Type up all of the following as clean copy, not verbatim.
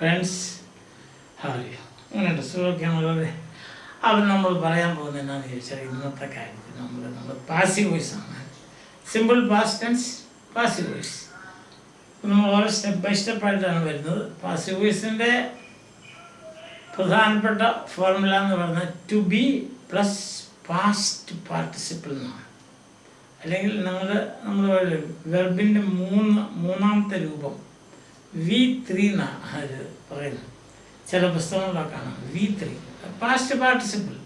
Friends, hi, അങ്ങനെയുണ്ട് സുഖമൊക്കെയാണുള്ളത്. അപ്പം നമ്മൾ പറയാൻ പോകുന്നത് എന്താണെന്ന് ചോദിച്ചാൽ ഇന്നത്തെ കാര്യത്തിൽ നമ്മൾ പാസീവ് വോയിസ് ആണ്. Simple past tense, passive voice. നമ്മൾ ഓരോ സ്റ്റെപ്പ് ബൈ സ്റ്റെപ്പായിട്ടാണ് വരുന്നത്. പാസീവ് വോയിസിൻ്റെ പ്രധാനപ്പെട്ട ഫോർമുല എന്ന് പറയുന്നത് to be plus past participle എന്നാണ്. അല്ലെങ്കിൽ നമ്മൾ വെർബിൻ്റെ മൂന്നാമത്തെ രൂപം V3 എന്നാണ് അത് പറയുന്നത്. ചില പുസ്തകങ്ങളിലൊക്കെ കാണാം V3 പാസ്റ്റ് പാർട്ടിസിപ്പിൾ.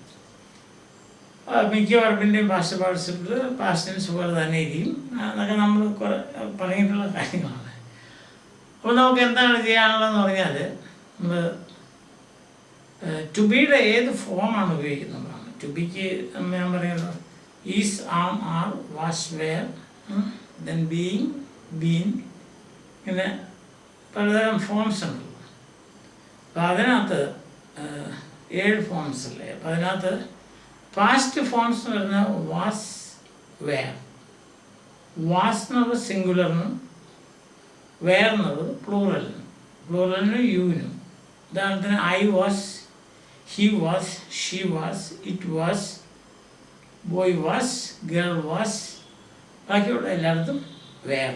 മിക്ക വെർബിൻ്റെയും പാസ്റ്റ് പാർട്ടിസിപ്പിൾ പാസ്റ്റ് ടെൻസ് പോലെ തന്നെ ഇരിക്കും. അതൊക്കെ നമ്മൾ പറഞ്ഞിട്ടുള്ള കാര്യങ്ങളാണ്. അപ്പോൾ നമുക്ക് എന്താണ് ചെയ്യാനുള്ളതെന്ന് പറഞ്ഞാൽ നമ്മൾ ടു ബിയുടെ ഏത് ഫോമാണ് ഉപയോഗിക്കുന്നതാണ്. ടു ബിക്ക് ഞാൻ പറയുന്നത് is, am, are, was, were, then being, been, ഇങ്ങനെ പലതരം ഫോംസ് ഉണ്ട്. അപ്പോൾ അതിനകത്ത് 7 ഫോംസ് അല്ലേ. അപ്പോൾ അതിനകത്ത് പാസ്റ്റ് ഫോംസ് എന്ന് പറഞ്ഞാൽ വാസ്, വെയർ. വാസ് എന്നുള്ളത് സിംഗുലറിനും വെയർ എന്നുള്ളത് പ്ലൂറലിനും യുവിനും. ഉദാഹരണത്തിന് I was, he was, she was, it was, boy was, girl was. ബാക്കിയുള്ള എല്ലായിടത്തും വെയർ.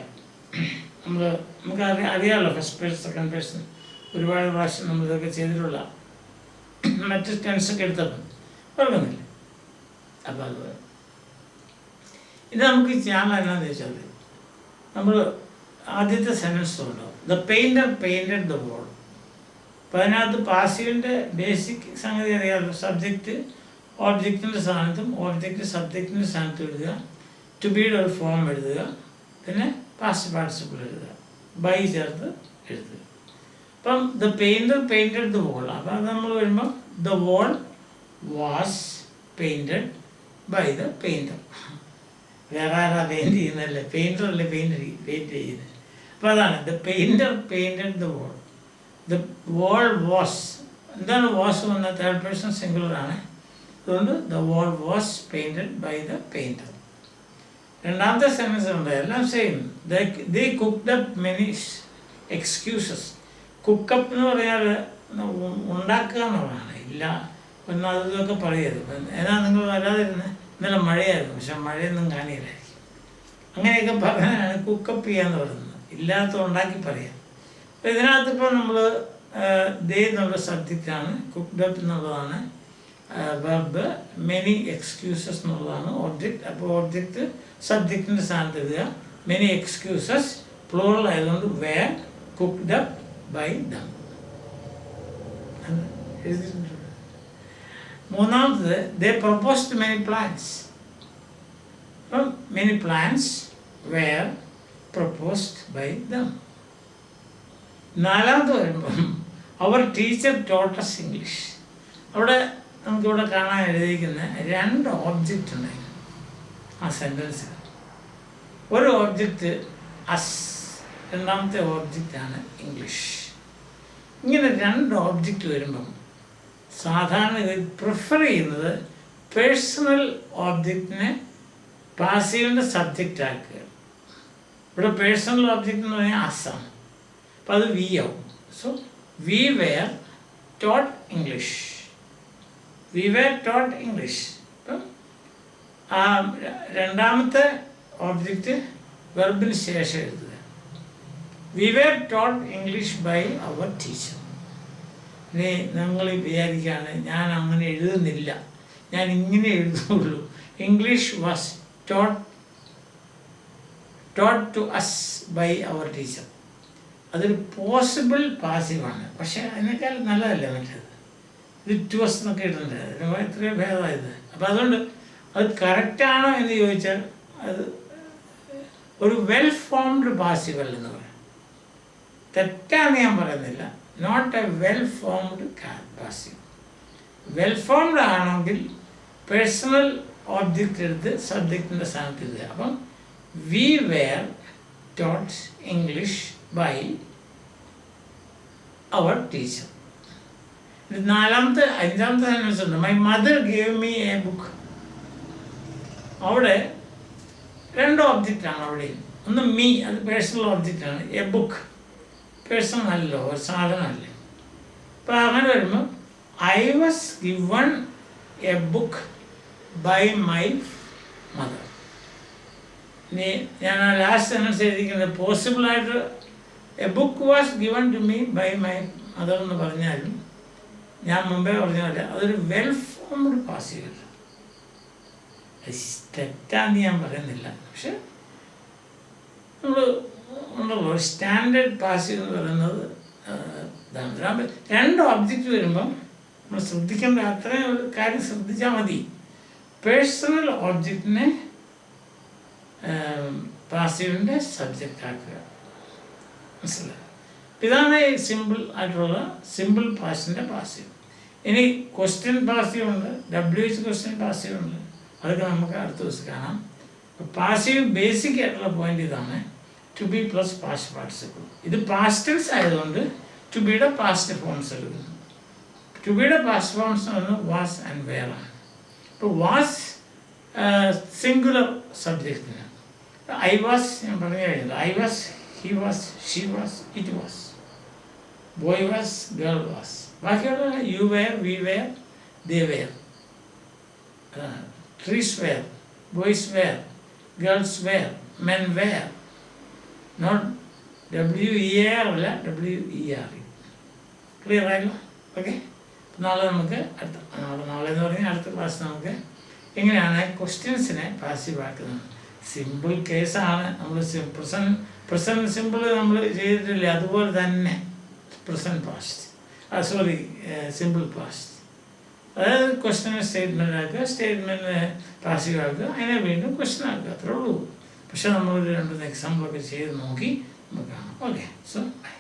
നമുക്ക് അറിയാമല്ലോ, ഫസ്റ്റ് പേഴ്സൺ, സെക്കൻഡ് പേഴ്സൺ ഒരുപാട് പ്രാവശ്യം നമ്മളിതൊക്കെ ചെയ്തിട്ടുള്ള മറ്റ് ടെൻസൊക്കെ എടുത്തപ്പോൾ ഓർക്കുന്നില്ല. അപ്പോൾ അത് ഇത് നമുക്ക് ചെയ്യാനുള്ള എന്നാന്ന് ചോദിച്ചാൽ നമ്മൾ ആദ്യത്തെ സെൻറ്റൻസ് ഉണ്ടാവും, the painter painted the wall. അപ്പോൾ അതിനകത്ത് പാസീവിൻ്റെ ബേസിക് സംഗതി അറിയാമല്ലോ. സബ്ജക്റ്റ് ഓബ്ജക്റ്റിൻ്റെ സ്ഥാനത്തും ഓബ്ജക്റ്റ് സബ്ജക്റ്റിൻ്റെ സ്ഥാനത്തും എഴുതുക, ടു ബിയുടെ ഒരു ഫോം എഴുതുക, പിന്നെ പാസ്റ്റ് പാർട്ടിസിപ്പിൾ എഴുതുക, ബൈ ചേർത്ത് എഴുതുക. അപ്പം the painter painted the wall. അപ്പം അത് നമ്മൾ വരുമ്പോൾ the wall was painted by the painter. വേറെ ആരാ പെയിൻറ്റ് ചെയ്യുന്നതല്ലേ, പെയിൻറ്റർ അല്ലേ പെയിൻറ്റ് ചെയ്യുന്നത്. അപ്പോൾ അതാണ് the painter painted the wall. The wall was, എന്താണ് വാസ് വന്ന തേർഡ് പേഴ്സൺ സിംഗുലറാണ്. അതുകൊണ്ട് the wall was painted by the painter. രണ്ടാമത്തെ സെൻറ്റൻസ് ഉണ്ട്, എല്ലാം same. They cooked up many excuses. Cook up എന്ന് പറഞ്ഞാൽ ഉണ്ടാക്കുക എന്നുള്ളതാണ്. ഇല്ല പിന്നെ അതൊക്കെ പറയരുത്. ഏതാ നിങ്ങൾ വരാതിരുന്നത്, ഇന്നലെ മഴയായിരുന്നു പക്ഷെ മഴയൊന്നും കാണിയില്ലായിരിക്കും, അങ്ങനെയൊക്കെ പറയാനാണ് കുക്കപ്പ് ചെയ്യാന്ന് പറയുന്നത്. ഇല്ലാത്ത ഉണ്ടാക്കി പറയാം. അപ്പോൾ ഇതിനകത്ത് ഇപ്പോൾ നമ്മൾ ദേ എന്നുള്ള സബ്ജക്റ്റാണ്, കുക്ക്ഡ് അപ്പ് എന്നുള്ളതാണ് വെർബ്, മെനി എക്സ്ക്യൂസസ് എന്നുള്ളതാണ് ഓബ്ജക്റ്റ്. അപ്പോൾ ഓബ്ജക്റ്റ് സബ്ജക്റ്റിൻ്റെ സ്ഥാനത്ത് എഴുതുക, മെനി എക്സ്ക്യൂസസ് പ്ലൂറൽ ആയതുകൊണ്ട് were cooked up by them എഴുതിയിട്ടുണ്ട്. മൂന്നാമത്തത് ദേ പ്രൊപ്പോസ്ഡ് മെനി പ്ലാൻസ്. അപ്പം many plans were proposed by them. നാലാമത് വരുമ്പം our teacher taught us English. അവിടെ നമുക്കിവിടെ കാണാൻ എഴുതിയിരിക്കുന്ന 2 ഓബ്ജക്റ്റ് ഉണ്ടായിരുന്നു ആ സെൻറ്റൻസിൽ. ഒരു ഓബ്ജക്റ്റ് അസ്, രണ്ടാമത്തെ ഓബ്ജക്റ്റാണ് ഇംഗ്ലീഷ്. ഇങ്ങനെ 2 ഓബ്ജക്റ്റ് വരുമ്പം സാധാരണ പ്രിഫർ ചെയ്യുന്നത് പേഴ്സണൽ ഓബ്ജക്റ്റിനെ പാസീവിൻ്റെ സബ്ജക്റ്റ് ആക്കുക. ഇവിടെ പേഴ്സണൽ ഓബ്ജക്റ്റ് എന്ന് പറഞ്ഞാൽ അസാണ്. അപ്പം അത് വി ആവും. So we were taught English. We were taught English. അപ്പം ആ രണ്ടാമത്തെ ഓബ്ജക്റ്റ് വെർബിന് ശേഷം എഴുതുക. We were taught English by our teacher. ഇനി നിങ്ങൾ വിചാരിക്കുകയാണ് ഞാൻ അങ്ങനെ എഴുതുന്നില്ല, ഞാൻ ഇങ്ങനെ എഴുതുള്ളൂ. English was taught to us by our teacher. അതൊരു പോസിബിൾ പാസീവാണ്, പക്ഷേ അതിനേക്കാൾ നല്ലതല്ലേ മറ്റേത്. ഇത് ടു അസ് എന്നൊക്കെ ഇടുന്നുണ്ട്, അതിന് എത്രയോ ഭേദമായത്. അപ്പം അതുകൊണ്ട് അത് കറക്റ്റാണോ എന്ന് ചോദിച്ചാൽ അത് ഒരു വെൽ ഫോംഡ് പാസീവ് അല്ലെന്ന് പറയാം. തെറ്റാന്ന് ഞാൻ പറയുന്നില്ല, not a well formed passive. Well formed ആണെങ്കിൽ പേഴ്സണൽ ഓബ്ജക്റ്റ് എടുത്ത് സബ്ജക്റ്റിൻ്റെ സ്ഥാനത്ത് എഴുതുക. അപ്പം we were taught English by our teacher. അഞ്ചാമത്തെ സെൻറ്റൻസ് ഉണ്ട്, my mother gave me a book. അവിടെ 2 ഓബ്ജക്റ്റാണ് അവിടെയും. ഒന്ന് മീ, അത് പേഴ്സണൽ ഓബ്ജക്റ്റാണ്. എ ബുക്ക് പേഴ്സണൽ അല്ലല്ലോ, ഒരു സാധനമല്ലേ. അപ്പോൾ അങ്ങനെ വരുമ്പോൾ I was given a book by my mother. ഇനി ഞാൻ ആ ലാസ്റ്റ് സെൻറ്റൻസ് എഴുതിക്കുന്നത് പോസിബിളായിട്ട് a book was given to me by my mother എന്ന് പറഞ്ഞാലും ഞാൻ മുമ്പേ പറഞ്ഞ പോലെ അതൊരു വെൽ ഫോംഡ് പാസീവ്. തെറ്റാന്ന് ഞാൻ പറയുന്നില്ല, പക്ഷെ നമ്മൾ ഉണ്ടല്ലോ സ്റ്റാൻഡേർഡ് പാസീവ് എന്ന് പറയുന്നത് ഇതാണ്. രണ്ട് ഒബ്ജക്റ്റ് വരുമ്പം നമ്മൾ ശ്രദ്ധിക്കേണ്ട അത്രയും ഒരു കാര്യം ശ്രദ്ധിച്ചാൽ മതി. പേഴ്സണൽ ഒബ്ജക്റ്റിനെ പാസീവിൻ്റെ സബ്ജക്റ്റ് ആക്കുക, മനസ്സിലായി? ഇതാണ് സിമ്പിൾ ആയിട്ടുള്ള സിമ്പിൾ പാസ്റ്റിൻ്റെ പാസീവ്. ഇനി ക്വസ്റ്റ്യൻ പാസീവ് ഉണ്ട്, WH ക്വസ്റ്റ്യൻ പാസീവ് ഉണ്ട്, അതൊക്കെ നമുക്ക് അടുത്ത ദിവസം കാണാം. പാസീവ് ബേസിക് ആയിട്ടുള്ള പോയിന്റ് ഇതാണ്, to be plus past participle. ഇത് പാസ്റ്റ് ടെൻസ് ആയതുകൊണ്ട് ടു ബിയുടെ പാസ്റ്റ് ഫോംസ് എടുക്കുന്നു. ടു ബിയുടെ പാസ്റ്റ് ഫോംസ് എന്ന് പറയുന്നത് വാസ് ആൻഡ് വെയർ ആണ്. ഇപ്പോൾ വാസ് സിംഗുലർ സബ്ജക്റ്റിന് ഐ വാസ് ഞാൻ പറഞ്ഞു കഴിഞ്ഞത്. I was, he was, she was, it was, boy was, girl was. ബാക്കിയുള്ള you were, we were, they were, trees were, boys were, girls were, men were. Not WEAR അല്ല, WERE. Clear ആയല്ലോ? Okay. നാളെ നമുക്ക് നാളെ എന്ന് പറഞ്ഞാൽ അടുത്ത class നമുക്ക് എങ്ങനെയാണ് ക്വസ്റ്റ്യൻസിനെ പാസീവ് ആക്കുന്നത്. സിമ്പിൾ കേസാണ്. നമ്മൾ പ്രസൻറ്റ് സിമ്പിൾ നമ്മൾ ചെയ്തിട്ടില്ല, അതുപോലെ തന്നെ പ്രസൻറ്റ് പാസ്റ്റ്, സിമ്പിൾ പാസ്റ്റ്. അതായത് ക്വസ്റ്റ്യനെ സ്റ്റേറ്റ്മെൻ്റ് ആക്കുക, സ്റ്റേറ്റ്മെൻറ്റിനെ പാസീവ് ആക്കുക, അതിനെ വീണ്ടും ക്വസ്റ്റ്യൻ ആക്കുക, അത്രേ ഉള്ളൂ. പക്ഷെ നമ്മളൊരു 2 എക്സാമ്പിളൊക്കെ ചെയ്ത് നോക്കി നമുക്ക് കാണാം. Okay, so by.